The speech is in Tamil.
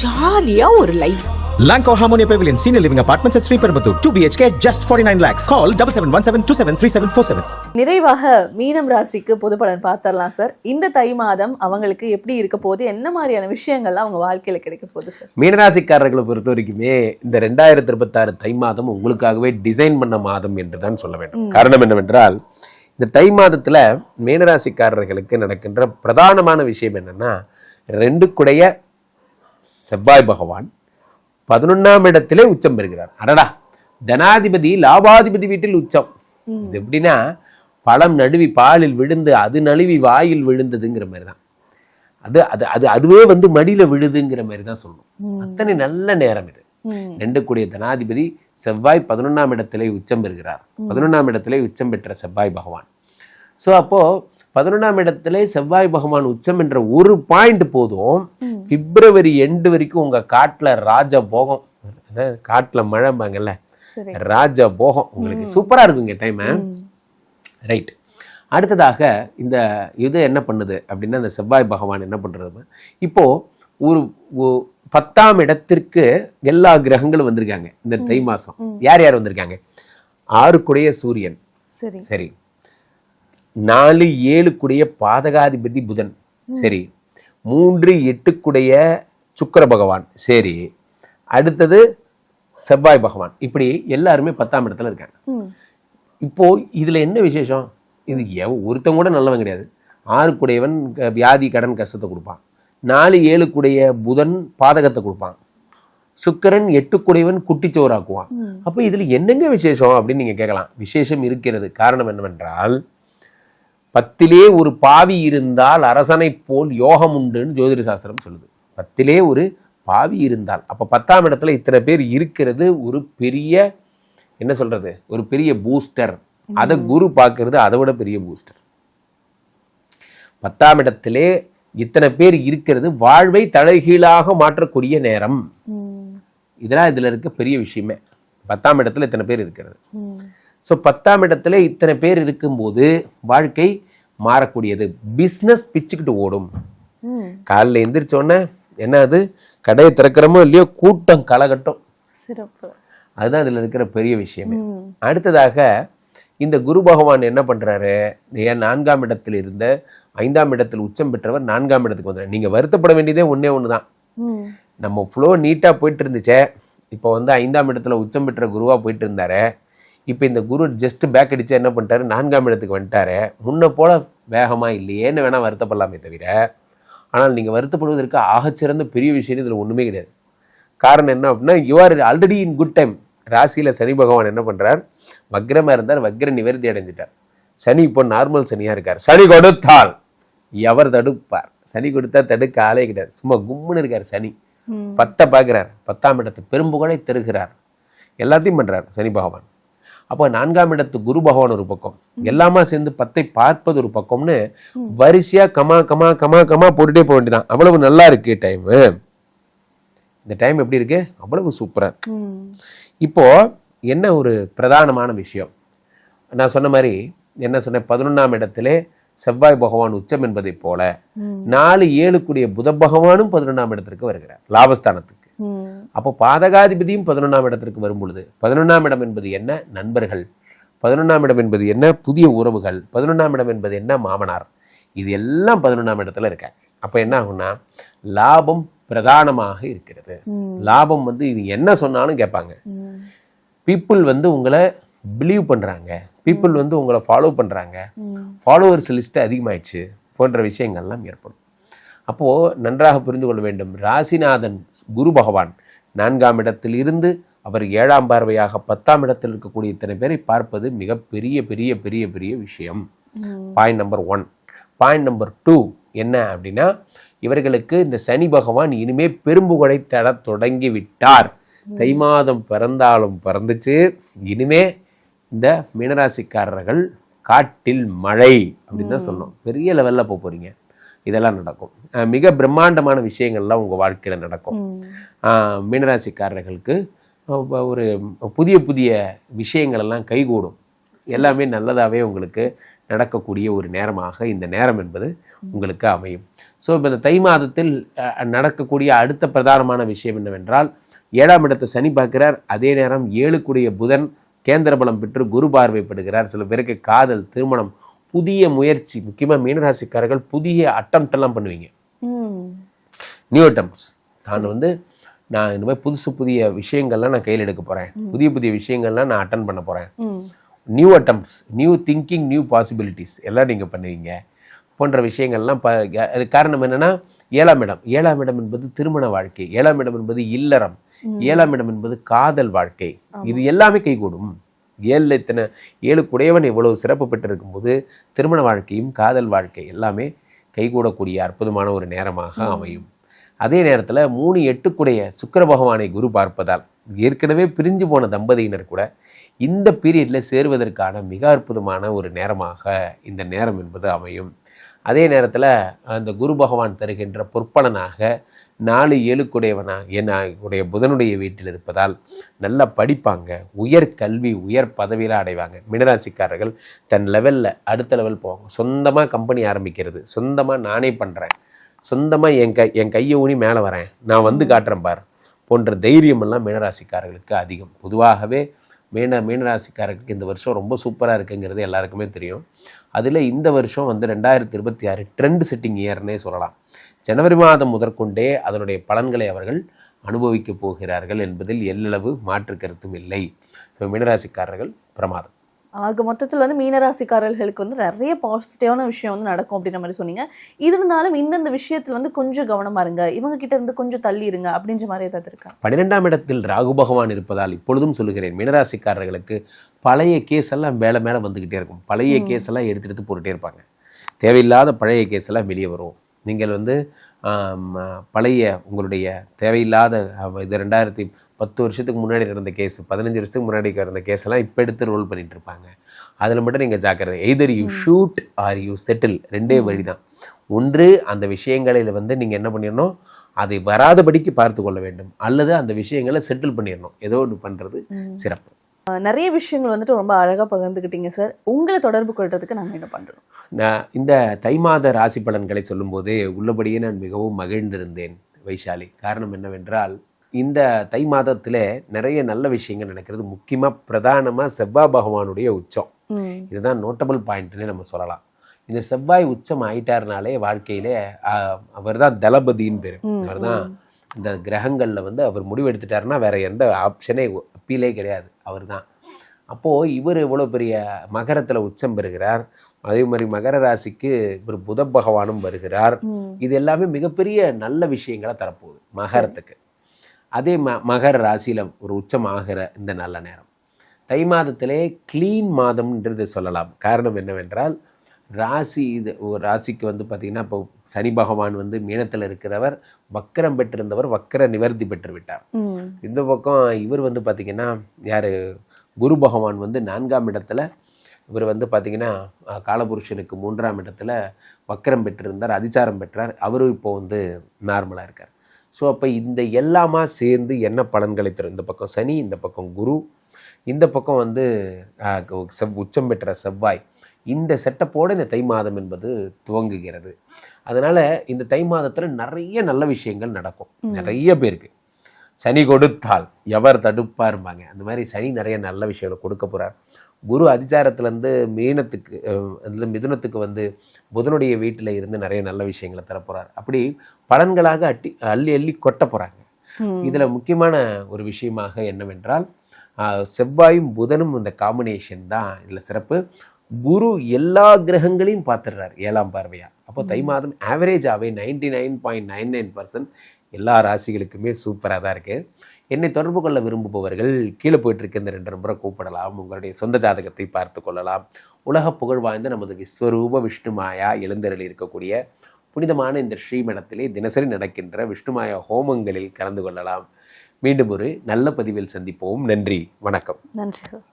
ஜாலியா ஒரு life. Lanco Harmonia Pavilion Senior Living Apartments at Sri Perambatoor 2 BHK just 49 lakhs. Call 7717273747. நிறைவாக மீனம் ராசிக்கு பொது பலன் பார்த்தரலாம் சார். இந்த தை மாதம் அவங்களுக்கு எப்படி இருக்க போகுது, என்ன மாதிரியான விஷயங்கள்லாம் அவங்க வாழ்க்கையில கிடைக்க போகுது சார்? மீனராசிக்காரர்களை பொறுத்த வரைக்குமே இந்த 2026 தை மாதம் உங்களுக்காகவே டிசைன் பண்ண மாதம் என்று தான் சொல்ல வேண்டும். காரணம் என்னவென்றால், இந்த தை மாதத்துல மீனராசிக்காரர்களுக்கு நடக்கின்ற பிரதானமான விஷயம் என்னன்னா, 2 குடைய செவ்வாய் பகவான் 11ஆம் இடத்திலே உச்சம் பெறுகிறார். அடடா, தனாதிபதி லாபாதிபதி வீட்டில் உச்சம். இது எப்படின்னா, பழம் நழுவி பாலில் விழுந்து அது நழுவி வாயில் விழுந்ததுங்கிற மாதிரி தான். அது அது அது அதுவே வந்து மடியில விழுதுங்கிற மாதிரி தான் சொல்லணும். அத்தனை நல்ல நேரம் இது. 2 கூடிய தனாதிபதி செவ்வாய் 11ஆம் இடத்திலே உச்சம் பெறுகிறார். 11ஆம் இடத்திலே உச்சம் பெற்ற செவ்வாய் பகவான். ஸோ அப்போ 11ஆம் இடத்திலே செவ்வாய் பகவான் உச்சம் என்ற ஒரு பாயிண்ட் போதும் பிப்ரவரி எண்டு வரைக்கும் உங்க காட்டுல ராஜ போகம், காட்டுல மழைம்பாங்கல்ல, ராஜ போகம் உங்களுக்கு சூப்பரா இருக்குங்க டைம். ரைட். அடுத்ததாக இந்த இது என்ன பண்ணுது அப்படின்னா, இந்த செவ்வாய் பகவான் என்ன பண்றது, இப்போ ஒரு 10ஆம் இடத்திற்கு எல்லா கிரகங்களும் வந்திருக்காங்க இந்த தை மாசம். யார் யார் வந்திருக்காங்க? 6 குடைய சூரியன், சரி, 4 7 குடைய பாதகாதிபதி புதன், சரி, 3 8 குடைய சுக்கிர பகவான், சரி, அடுத்தது செவ்வாய் பகவான். இப்படி எல்லாருமே 10ஆம் இடத்துல இருக்காங்க. இப்போ இதுல என்ன விசேஷம்? இது ஒருத்தன் கூட நல்லவன் கிடையாது. 6 குடையவன் வியாதி கடன் கஷ்டத்தை கொடுப்பான், 4 7 குடைய புதன் பாதகத்தை கொடுப்பான், சுக்கிரன் 8 குடையவன் குட்டிச்சோறாக்குவான். அப்போ இதுல என்னங்க விசேஷம் அப்படின்னு நீங்க கேட்கலாம். விசேஷம் இருக்கிறது. காரணம் என்னவென்றால், 10லே ஒரு பாவி இருந்தால் அரசனை போல் யோகம் உண்டுன்னு ஜோதிட சாஸ்திரம் சொல்லுது. 10லே ஒரு பாவி இருந்தால், அப்ப 10ஆம் இடத்துல இத்தனை பேர் இருக்கிறது ஒரு பெரிய, என்ன சொல்றது, ஒரு பெரிய பூஸ்டர். அதை குரு பார்க்கறது அதை விட பெரிய பூஸ்டர். 10ஆம் இடத்திலே இத்தனை பேர் இருக்கிறது வாழ்வை தலைகீழாக மாற்றக்கூடிய நேரம். இதெல்லாம் இதுல இருக்க பெரிய விஷயமே. 10ஆம் இடத்துல இத்தனை பேர் இருக்கிறது. ஸோ 10ஆம் இடத்துல இத்தனை பேர் இருக்கும்போது வாழ்க்கை மாறக்கூடியது. பிஸ்னஸ் பிச்சுக்கிட்டு ஓடும். காலைல எந்திரிச்சோடனே என்ன, அது கடையை திறக்கிறமோ இல்லையோ கூட்டம் கலகட்டும். அதுதான் இதுல இருக்கிற பெரிய விஷயமே. அடுத்ததாக இந்த குரு பகவான் என்ன பண்றாரு, 4ஆம் இடத்தில் இருந்த 5ஆம் இடத்தில் உச்சம் பெற்றவர் 4ஆம் இடத்துக்கு வந்துடுறாரு. நீங்க வருத்தப்பட வேண்டியதே ஒன்னே ஒண்ணுதான். நம்ம ஃப்ளோ நீட்டா போயிட்டு இருந்துச்சே, இப்போ வந்து 5ஆம் இடத்துல உச்சம் பெற்ற குருவா போயிட்டு இருந்தாரு. இப்போ இந்த குரு ஜஸ்ட் பேக் அடிச்சு என்ன பண்ணிட்டாரு, 4ஆம் இடத்துக்கு வந்துட்டாரு. முன்ன போல வேகமா இல்லையேன்னு வேணா வருத்தப்படலாமே தவிர, ஆனால் நீங்க வருத்தப்படுவதற்கு ஆகச்சிறந்த பெரிய விஷயம் இதுல ஒண்ணுமே கிடையாது. காரணம் என்ன அப்படின்னா, you are already in good time. ராசியில சனி பகவான் என்ன பண்றார், வக்ரமா இருந்தார், வக்ர நிவர்த்தி அடைஞ்சிட்டார். சனி இப்போ நார்மல் சனியா இருக்கார். சனி கொடுத்தால் எவர் தடுப்பார்? சனி கொடுத்தா தடுக்க ஆளே கிடையாது. சும்மா கும்முன்னு இருக்கார் சனி. 10 பார்க்கிறார், 10ஆம் இடத்தை பெரும்புகழை தருகிறார், எல்லாத்தையும் பண்றார் சனி பகவான். அப்போ 4ஆம் இடத்து குரு பகவான் ஒரு பக்கம், எல்லாமா சேர்ந்து 10ஐ பார்ப்பது ஒரு பக்கம்னு வரிசையா கமா கமா கமா கமா போட்டுட்டே போக வேண்டியதான். அவ்வளவு நல்லா இருக்கு டைம். இந்த டைம் எப்படி இருக்கு, அவ்வளவு சூப்பரா இருக்கு. இப்போ என்ன ஒரு பிரதானமான விஷயம், நான் சொன்ன மாதிரி என்ன சொன்னேன், 11ஆம் இடத்திலே செவ்வாய் பகவான் உச்சம் என்பதை போல 4 7 கூடிய புத பகவானும் 11ஆம் இடத்திற்கு வருகிறார், லாபஸ்தானத்துக்கு. அப்போ பாதகாதிபதியும் 11ஆம் இடத்திற்கு வரும் பொழுது, 11ஆம் இடம் என்பது என்ன, நண்பர்கள். 11ஆம் இடம் என்பது என்ன, புதிய உறவுகள். 11ஆம் இடம் என்பது என்ன, மாமனார். இது எல்லாம் 11ஆம் இடத்துல இருக்காங்க. அப்ப என்ன ஆகும்னா, லாபம் பிரதானமாக இருக்கிறது. லாபம் வந்து இது என்ன சொன்னாலும் கேட்பாங்க. பீப்புள் வந்து உங்களை பிலீவ் பண்றாங்க, பீப்புள் வந்து உங்களை ஃபாலோ பண்றாங்க, ஃபாலோவர்ஸ் லிஸ்ட் அதிகமாயிடுச்சு போன்ற விஷயங்கள்லாம் ஏற்படும். அப்போ நன்றாக புரிந்து கொள்ள வேண்டும், ராசிநாதன் குரு பகவான் 4ஆம் இடத்தில் இருந்து அவர் 7ஆம் பார்வையாக 10ஆம் இடத்தில் இருக்கக்கூடிய இத்தனை பேரை பார்ப்பது மிக பெரிய பெரிய பெரிய பெரிய விஷயம். Point number 1. பாயிண்ட் நம்பர் 2 என்ன அப்படின்னா, இவர்களுக்கு இந்த சனி பகவான் இனிமே பெரும்புகழை தட தொடங்கி விட்டார். தை மாதம் பிறந்தாலும் பிறந்துச்சு, இனிமே இந்த மீனராசிக்காரர்கள் காட்டில் மழை அப்படின்னு தான் சொல்லணும். பெரிய லெவல்ல போறீங்க. இதெல்லாம் நடக்கும். மிக பிரம்மாண்டமான விஷயங்கள்லாம் உங்கள் வாழ்க்கையில் நடக்கும். மீனராசிக்காரர்களுக்கு ஒரு புதிய புதிய விஷயங்கள் எல்லாம் கைகூடும். எல்லாமே நல்லதாகவே உங்களுக்கு நடக்கக்கூடிய ஒரு நேரமாக இந்த நேரம் என்பது உங்களுக்கு அமையும். ஸோ இப்போ இந்த தை மாதத்தில் நடக்கக்கூடிய அடுத்த பிரதானமான விஷயம் என்னவென்றால் 7ஆம் இடத்தை சனி பார்க்கிறார். அதே நேரம் 7க்குடைய புதன் கேந்திர பலம் பெற்று குரு பார்வைப்படுகிறார். சில பேருக்கு காதல், திருமணம், புதிய முயற்சி, முக்கியமாக மீனராசிக்காரர்கள் புதிய அட்டம்ப்டெல்லாம் பண்ணுவீங்க. New attempts. நான் இனிமேல் புதிய விஷயங்கள்லாம் நான் கையில் எடுக்க போகிறேன், புதிய விஷயங்கள்லாம் நான் அட்டன் பண்ண போகிறேன். New attempts, new thinking, new possibilities எல்லாம் நீங்கள் பண்ணுவீங்க போன்ற விஷயங்கள்லாம். அது காரணம் என்னென்னா 7ஆம் இடம் என்பது திருமண வாழ்க்கை, 7ஆம் இடம் என்பது இல்லறம், 7ஆம் இடம் என்பது காதல் வாழ்க்கை. இது எல்லாமே கைகூடும். 7 எவ்வளவு சிறப்பு பெற்றிருக்கும் போது திருமண வாழ்க்கையும் காதல் வாழ்க்கை எல்லாமே கைகூடக்கூடிய அற்புதமான ஒரு நேரமாக அமையும். அதே நேரத்தில் 3-8 சுக்கிர பகவானை குரு பார்ப்பதால் ஏற்கனவே பிரிஞ்சு போன தம்பதியினர் கூட இந்த பீரியடில் சேருவதற்கான மிக அற்புதமான ஒரு நேரமாக இந்த நேரம் என்பது அமையும். அதே நேரத்தில் அந்த குரு பகவான் தருகின்ற பொற்பலனாக 4-7 என்னுடைய புதனுடைய வீட்டில் இருப்பதால் நல்லா படிப்பாங்க, உயர் கல்வி, உயர் பதவியில் அடைவாங்க. மீனராசிக்காரர்கள் தன் லெவலில் அடுத்த லெவல் போவாங்க. சொந்தமாக கம்பெனி ஆரம்பிக்கிறது, சொந்தமாக நானே பண்ணுறேன், சொந்தமாக என் கையை ஊனி மேலே வரேன், நான் வந்து காட்டுறேன் பார் போன்ற தைரியமெல்லாம் மீனராசிக்காரர்களுக்கு அதிகம். பொதுவாகவே மீனராசிக்காரர்களுக்கு இந்த வருஷம் ரொம்ப சூப்பராக இருக்குங்கிறது எல்லாருக்குமே தெரியும். அதில் இந்த வருஷம் 2026 ட்ரெண்ட் செட்டிங் இயர்னே சொல்லலாம். ஜனவரி மாதம் முதற்கொண்டே அதனுடைய பலன்களை அவர்கள் அனுபவிக்க போகிறார்கள் என்பதில் எல்லளவு மாற்று கருத்தும் இல்லை. மீனராசிக்காரர்கள் பிரமாதம். ஆக மொத்தத்தில் மீனராசிக்காரர்களுக்கு நிறைய பாசிட்டிவான விஷயம் நடக்கும் அப்படின்ற மாதிரி சொன்னீங்க. இருந்தாலும் இந்தந்த விஷயத்தில் கொஞ்சம் கவனமா இருங்க, இவங்க கிட்ட இருந்து கொஞ்சம் தள்ளி இருங்க அப்படின்ற மாதிரி ஏதாவது இருக்கா? 12ஆம் இடத்தில் ராகு பகவான் இருப்பதால் இப்பொழுதும் சொல்லுகிறேன், மீனராசிக்காரர்களுக்கு பழைய கேஸ் எல்லாம் மேலே வந்துக்கிட்டே இருக்கும். பழைய கேஸ் எல்லாம் எடுத்து போட்டுகிட்டே இருப்பாங்க. தேவையில்லாத பழைய கேஸ் எல்லாம் வெளியே வரும். நீங்கள் பழைய உங்களுடைய தேவையில்லாத இது 2010 வருஷத்துக்கு முன்னாடி நடந்த கேஸ், 15 வருஷத்துக்கு முன்னாடி நடந்த கேஸ் எல்லாம் இப்போ எடுத்து ரோல் பண்ணிட்டு இருப்பாங்க. அதில் மட்டும் நீங்கள் ஜாக்கிரதை. Either you shoot are you settle. 2 வழி தான். ஒன்று, அந்த விஷயங்களில் நீங்கள் என்ன பண்ணிடணும், அதை வராதபடிக்கு பார்த்து கொள்ள வேண்டும், அல்லது அந்த விஷயங்களை செட்டில் பண்ணிடணும். ஏதோ ஒன்று பண்ணுறது சிறப்பு. நிறைய விஷயங்கள் ரொம்ப அழகாக பகிர்ந்துக்கிட்டீங்க சார். உங்களை தொடர்பு கொள்றதுக்கு நாங்கள் என்ன பண்ணுறோம்? இந்த தை மாத ராசி பலன்களை சொல்லும்போது உள்ளபடியே நான் மிகவும் மகிழ்ந்திருந்தேன் வைஷாலி. காரணம் என்னவென்றால், இந்த தை மாதத்தில் நிறைய நல்ல விஷயங்கள் நடக்கிறது. முக்கியமாக பிரதானமாக செவ்வாய் பகவானுடைய உச்சம். இதுதான் நோட்டபிள் பாயிண்ட்னே நம்ம சொல்லலாம். இந்த செவ்வாய் உச்சம் ஆயிட்டாருனாலே வாழ்க்கையிலே அவர் தான் தளபதின்னு பேர். அவர் தான் இந்த கிரகங்களில் அவர் முடிவு எடுத்துட்டாருன்னா வேற எந்த ஆப்ஷனே அப்பீலே கிடையாது, அவர் தான். அப்போது இவர் இவ்வளோ பெரிய மகரத்தில் உச்சம் பெறுகிறார். அதே மாதிரி மகர ராசிக்கு இவர் புத பகவானும் வருகிறார். இது எல்லாமே மிகப்பெரிய நல்ல விஷயங்களை தரப்போகுது மகரத்துக்கு. அதே மகர ராசியில் ஒரு உச்சம் ஆகிற இந்த நல்ல நேரம் தை மாதத்திலே க்ளீன் மாதம்ன்றது சொல்லலாம். காரணம் என்னவென்றால், ராசிக்கு பார்த்திங்கன்னா இப்போ சனி பகவான் மீனத்தில் இருக்கிறவர் வக்கரம் பெற்றிருந்தவர் வக்கர நிவர்த்தி பெற்று விட்டார். இந்த பக்கம் இவர் பார்த்திங்கன்னா யார், குரு பகவான் 4ஆம் இடத்துல, இவர் பார்த்திங்கன்னா காலபுருஷனுக்கு 3ஆம் இடத்துல வக்கரம் பெற்றிருந்தார், அதிசாரம் பெற்றார். அவரும் இப்போ நார்மலாக இருக்கார். ஸோ அப்போ இந்த எல்லாமா சேர்ந்து என்ன பலன்களை தரும்? இந்த பக்கம் சனி, இந்த பக்கம் குரு, இந்த பக்கம் உச்சம் பெற்ற செவ்வாய். இந்த செட்டப்போடு இந்த தை மாதம் என்பது துவங்குகிறது. அதனால் இந்த தை மாதத்தில் நிறைய நல்ல விஷயங்கள் நடக்கும். நிறைய பேருக்கு சனி கொடுத்தால் எவர் தடுப்பாருப்பாங்க. அந்த மாதிரி சனி நிறைய நல்ல விஷயங்களை கொடுக்க போகிறார். குரு அதிசாரத்துலேருந்து மிதுனத்துக்கு புதனுடைய வீட்டில் இருந்து நிறைய நல்ல விஷயங்களை தரப்போகிறார். அப்படி பலன்களாக அள்ளி அள்ளி கொட்ட போகிறாங்க. இதில் முக்கியமான ஒரு விஷயமாக என்னவென்றால், செவ்வாயும் புதனும் இந்த காம்பினேஷன் தான் இதில் சிறப்பு. குரு எல்லா கிரகங்களையும் பார்த்துடுறார் 7ஆம் பார்வையாக. அப்போ தை மாதம் ஆவரேஜாகவே 99.99% எல்லா ராசிகளுக்குமே சூப்பராக தான் இருக்குது. என்னை தொடர்பு கொள்ள விரும்புபவர்கள் கீழே போயிட்டுருக்க இந்த 2 நம்பரை கூப்பிடலாம். உங்களுடைய சொந்த ஜாதகத்தை பார்த்து கொள்ளலாம். உலக புகழ் வாய்ந்த நமது விஸ்வரூப விஷ்ணுமாயா எழுந்தருளி இருக்கக்கூடிய புனிதமான இந்த ஸ்ரீமடத்திலே தினசரி நடக்கின்ற விஷ்ணுமாயா ஹோமங்களில் கலந்து கொள்ளலாம். மீண்டும் ஒரு நல்ல பதிவில் சந்திப்போம். நன்றி, வணக்கம். நன்றி சார்.